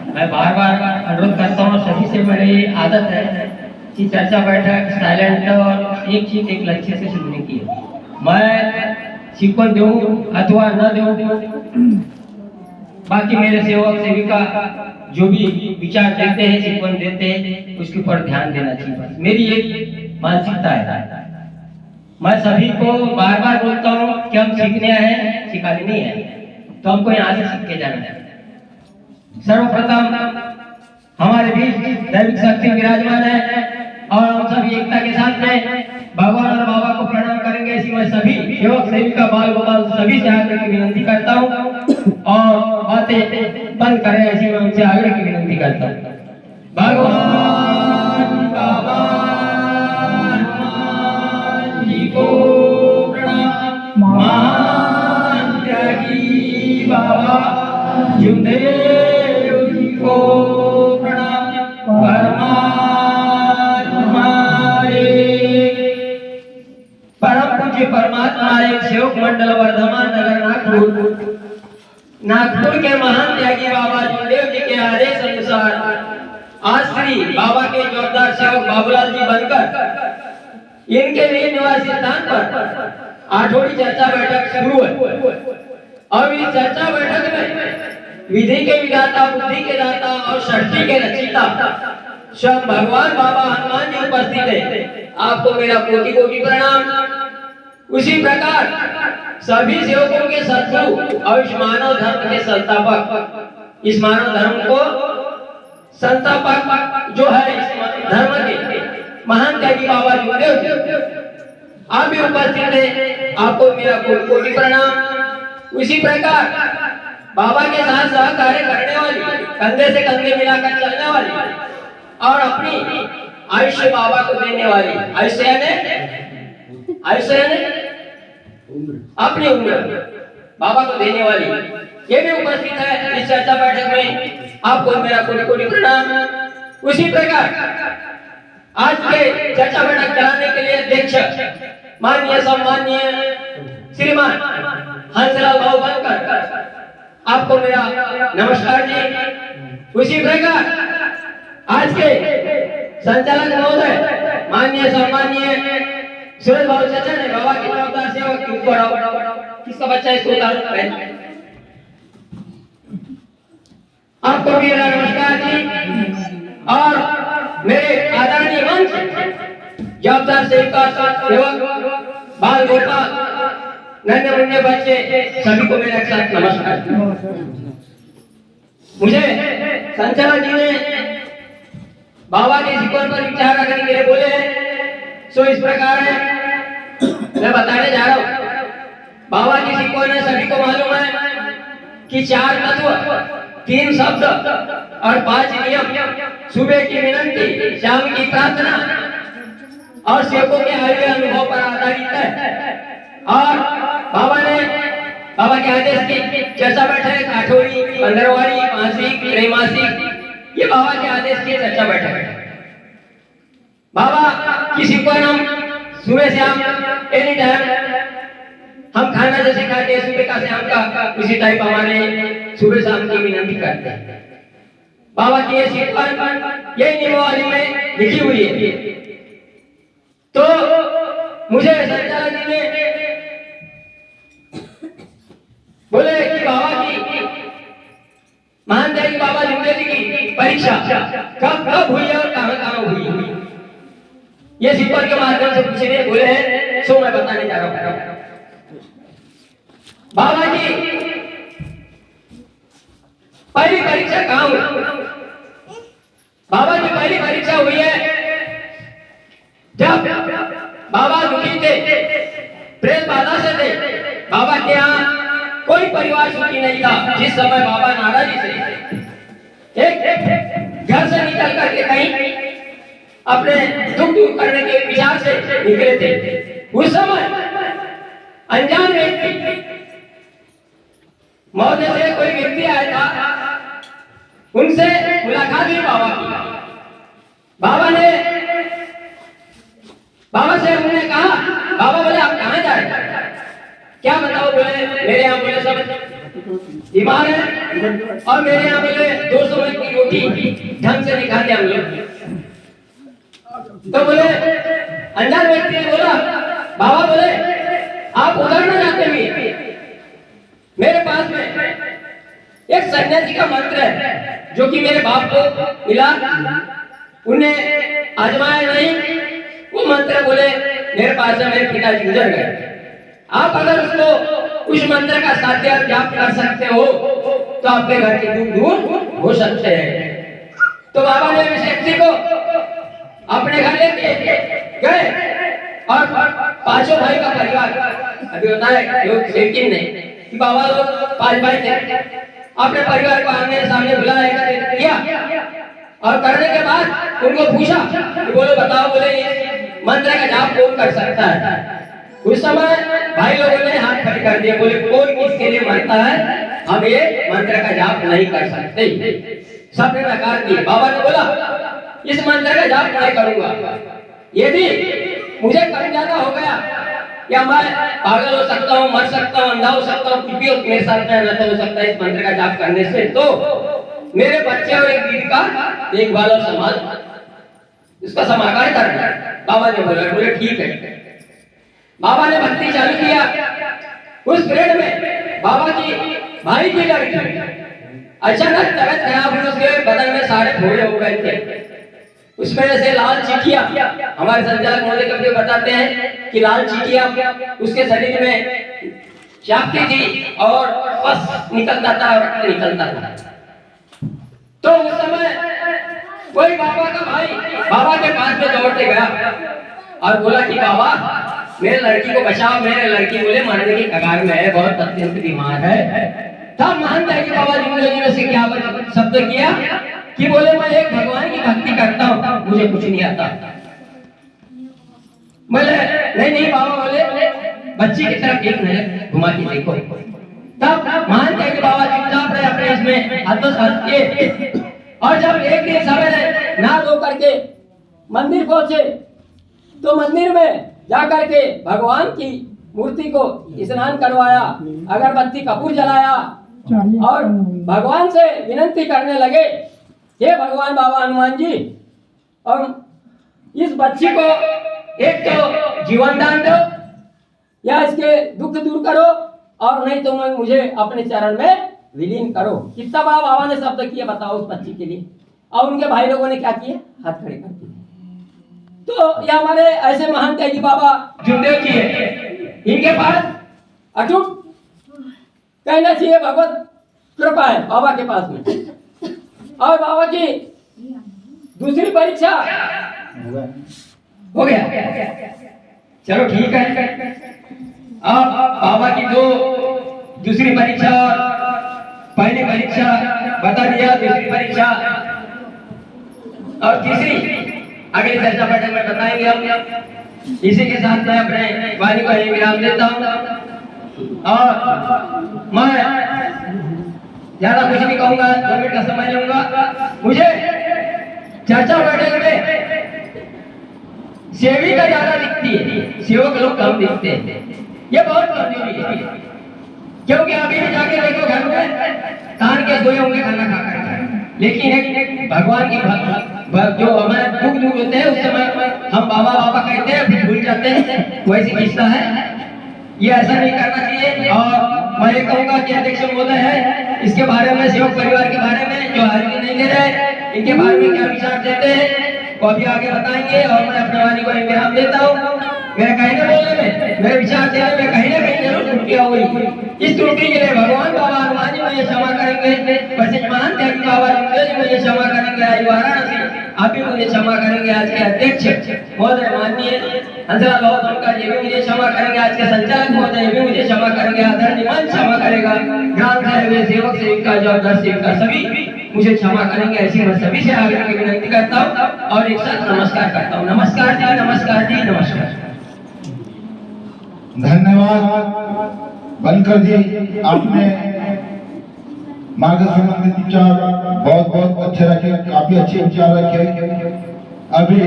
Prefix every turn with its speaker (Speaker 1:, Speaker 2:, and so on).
Speaker 1: मैं बार बार अनुरोध करता हूँ, सभी से मेरी आदत है कि चर्चा बैठक साइलेंट और एक चीज एक लक्ष्य से सुनने की है। मैं शिकवण दूं अथवा न दूं, बाकी मेरे सेवक सेविका जो भी विचार देते हैं, शिकवण देते हैं, उसके ऊपर ध्यान देना चाहिए। मेरी एक मानसिकता है। मैं सभी को बार बार बोलता हूँ कि हम सीखने हैं, सिखाने नहीं है, तो हमको यहाँ से सीख के जाना है। सर्वप्रथम हमारे बीच दैविक शक्ति विराजमान है और हम सभी एकता के साथ में भगवान और बाबा को प्रणाम करेंगे। इसी में सभी सेवक सेविका बाल गोपाल सभी से आग्रह की विनती करता हूँ और बातें बंद करें, ऐसी मैं उनसे आग्रह की विनती करता हूँ। भगवान बाबा जी को प्रणाम, महान त्यागी बाबा जुदेव जी को प्रणाम, परम पूज्य परमात्मा एक सेवक मंडल वर्धमान नगर नागपुर के महान त्यागी बाबा जुदेव जी के आदेश अनुसार आज श्री बाबा के जोरदार सेवक बाबूलाल जी बनकर इनके लिए निवासी स्थान पर आठवीं चर्चा बैठक शुरू है। अब इस चर्चा बैठक में विधि के विधाता, बुद्धि के दाता और सृष्टि के रचयिता स्वयं भगवान बाबा हनुमान जी उपस्थित है। आपको मेरा कोटि कोटि प्रणाम। उसी प्रकार सभी सेवकों के सद्गुरु और इस मानव धर्म के संस्थापक, इस मानव धर्म को संस्थापक जो है इस धर्म के महान त्यागी बाबा जुदेव आप भी उपस्थित है, आपको मेरा कोटि कोटि प्रणाम। उसी प्रकार बाबा के साथ सहकार्य करने वाली, कंधे से कंधे मिलाकर चलने वाली और अपनी आयुष्य बाबा को देने वाली, आयुष्य ने अपनी उम्र बाबा को देने वाली, ये भी उपस्थित है इस चर्चा बैठक में। आपको मेरा कोटि कोटि प्रणाम। उसी प्रकार आज के चर्चा बैठक चलाने के लिए अध्यक्ष माननीय सम्माननीय श्रीमान हंसलाल भाऊ बनकर, आपको मेरा नमस्कार जी। उसी प्रकार आज के संचालक महोदय माननीय सम्माननीय सूरज भाऊ चाचा ने बाबा के जोरदार सेवक किसका बच्चा है, इसको उतारो। आपको मेरा नमस्कार जी। और मेरे आदरणीय मंच जोरदार सेवक बाल गोपाल नन्हे मुन्ने बच्चे सभी को मेरे साथ नमस्कार। मुझे संचालक जी ने बाबा के शिकवण पर विचार करने के लिए बोले हैं, सो इस प्रकार है, मैं बताने जा रहा हूँ। बाबा की शिकवण है, सभी को मालूम है कि 4 तत्व, 3 शब्द और 5 नियम, सुबह की विनती, शाम की प्रार्थना और सेवकों के आए अनुभव पर आधारित है। और बाबा के आदेश की चर्चा बैठक 8वीं, 15वीं, मासिक, त्रैमासिक, ये बाबा के आदेश की चर्चा बैठक है। बाबा की शिकवण हम सुबह शाम एनी टाइम हम खाना जैसे खाते हैं, सुबह का शाम का उसी टाइप हमारे सुबह शाम की विनती करते हैं। बाबा की ये शिकवण यही नियमावली में लिखी हुई है। तो मुझे संचालक जी ने बोले कि बाबा की महान त्यागी बाबा जुदेव जी की परीक्षा कब हुई और कहां हुई, ये शिकवण के माध्यम से पूछने बोले हैं, सो मैं बताने जा रहा हूं। बाबा की पहली परीक्षा कहां हुई? बाबा की पहली परीक्षा हुई है जब बाबा दुखी थे, प्रेत बाधा से थे। बाबा के यहाँ कोई परिवार सुखी नहीं था। जिस समय बाबा नाराजी से एक घर से निकल करके कहीं अपने दुख दूर करने के विचार से निकले थे, उस समय अनजान व्यक्ति मौजे से कोई व्यक्ति आया था, उनसे मुलाकात हुई बाबा की। बाबा से उन्होंने कहा, बाबा बोले आप क्या बताओ? बोले मेरे यहाँ बोले सब बीमार है, और मेरे यहाँ बोले 200 की रोटी ढंग से नहीं खाते हम लोग। तो बोले अनजान व्यक्ति ने बोला, बाबा बोले आप उधर ना जाते हुए मेरे पास में एक सन्यासी का मंत्र है जो कि मेरे बाप को मिला, उन्हें आजमाया नहीं, वो मंत्र बोले मेरे पास से मेरे पिताजी गुजर गए, आप अगर उसको उस मंत्र का साध्य जाप कर सकते हो तो आपके घर के दुख दूर हो सकते हैं। तो बाबा ने उस व्यक्ति को अपने घर लेके गए और पांचों भाई का परिवार, अभी होता है लोग लेकिन नहीं कि बाबा लोग 5 भाई थे, अपने परिवार को आमने सामने बुलाया किया और करने के बाद उनको पूछा कि बोलो बताओ, बोले ये मंत्र का जाप कौन कर सकता है। उस समय भाई लोगों ने हाथ खड़े कर दिए, बोले कौन किसके लिए मरता है, हम ये मंत्र का जाप नहीं कर सकते। सबने नकार दिए। बाबा ने बोला इस मंत्र का जाप मैं करूंगा, यदि मुझे कहीं ज्यादा हो गया या मैं पागल हो सकता हूँ, मर सकता हूँ, अंधा हो सकता हूँ, कुछ भी मेरे साथ में अनर्थ हो सकता है इस मंत्र का जाप करने से, तो मेरे बच्चे और एक बीवी का देखभाल और संभाल इसका समाकार करना। बाबा ने बोले ठीक है। बाबा ने भक्ति चालू किया। उस पीरियड में बाबा की भाई की लड़की अचानक तबीयत खराब हुई, उसके बदन में सारे फोड़े हो गए थे, उसमें से लाल चीटियां, हमारे संचालक महोदय कभी बताते हैं कि लाल चीटियां उसके शरीर में चापती थी और बस निकलता था और रक्त निकलता था। तो उस समय कोई बाबा का भाई बाबा के पास में दौड़ते गया और बोला कि बाबा मेरे लड़की को बचाओ, मेरे लड़की बोले मरने की कगार में है, बहुत अत्यंत बीमार है। तब मानता है कि बाबा जिंदगी में से क्या शब्द किया कि बोले मैं एक भगवान की भक्ति करता हूँ, मुझे कुछ नहीं आता। बोले नहीं बाबा, बोले बच्ची की तरफ एक नजर घुमा के देखो। तब मानते हैं कि बाबा चुपचाप रहे अपने इसमें हाथों से और जब एक दिन सवेरे नहा धो करके मंदिर पहुंचे तो मंदिर में जाकर के भगवान की मूर्ति को स्नान करवाया, अगरबत्ती कपूर जलाया और भगवान से विनती करने लगे, हे भगवान बाबा हनुमान जी, और इस बच्ची को एक तो जीवन दान दो या इसके दुख दूर करो और नहीं तो मुझे अपने चरण में विलीन करो। कितना बड़ा बाबा ने शब्द किया बताओ उस बच्ची के लिए। और उनके भाई लोगों ने क्या किए, हाथ खड़े कर दिए। तो ये हमारे ऐसे महान त्यागी बाबा जुमदेव जी है, इनके पास अटूट कहना चाहिए भगवत कृपा है बाबा के पास में। और बाबा की दूसरी परीक्षा हो गया, चलो ठीक है। अब बाबा की दो दूसरी परीक्षा, पहली परीक्षा बता दिया, दूसरी परीक्षा और तीसरी अगली चर्चा बैठक में बताएंगे हम। इसी के साथ मैं अपने वाणी को विराम देता हूँ और मैं ज्यादा कुछ नहीं कहूंगा, 2 मिनट का समय लूंगा। मुझे चर्चा बैठक में सेविका ज्यादा दिखती है, सेवक लोग कम दिखते हैं, ये बहुत कमजोरी है। क्योंकि अभी भी जाके देखो घर में तान के सोए होंगे खाना खा कर, लेकिन एक भगवान की जो हमारे दुख दूर होते हैं उस समय हम बाबा बाबा कहते हैं फिर भूल जाते हैं, वैसी किस्सा है। ये ऐसा नहीं करना चाहिए। और मैं ये कहूंगा कि अध्यक्ष महोदय है, इसके बारे में सेवक परिवार के बारे में जो हाजिरी नहीं दे रहे, इनके बारे में क्या विचार देते हैं वो अभी आगे बताएंगे। और मैं अपने वाणी को विराम देता हूँ। मेरे कहने बोलने में, मेरे विचार देने में कहीं ना कहीं जरूर त्रुटियां हुई, इस त्रुटि के लिए भगवान बाबा हनुमान जी मुझे क्षमा करेंगे, वैसे महान त्यागी बाबा रामदेव जी मुझे क्षमा करेंगे, आई वाराणसी आप भी मुझे क्षमा करेंगे, आज के अध्यक्ष महोदय माननीय हंसराज बाबा जी भी मुझे क्षमा करेंगे, आज के संचालक महोदय भी मुझे क्षमा करेंगे, आदरणीय मन क्षमा करेगा, ग्राम सेवक सेविका जवाबदार सेविका सभी मुझे क्षमा करेंगे। ऐसी मैं सभी से आगे की विनती करता हूँ और एक साथ नमस्कार करता हूँ। नमस्कार जी, नमस्कार जी, नमस्कार।
Speaker 2: धन्यवाद बनकर जी, आपने मार्ग संबंधित विचार बहुत बहुत अच्छे रखे, काफी अच्छे विचार रखे। अभी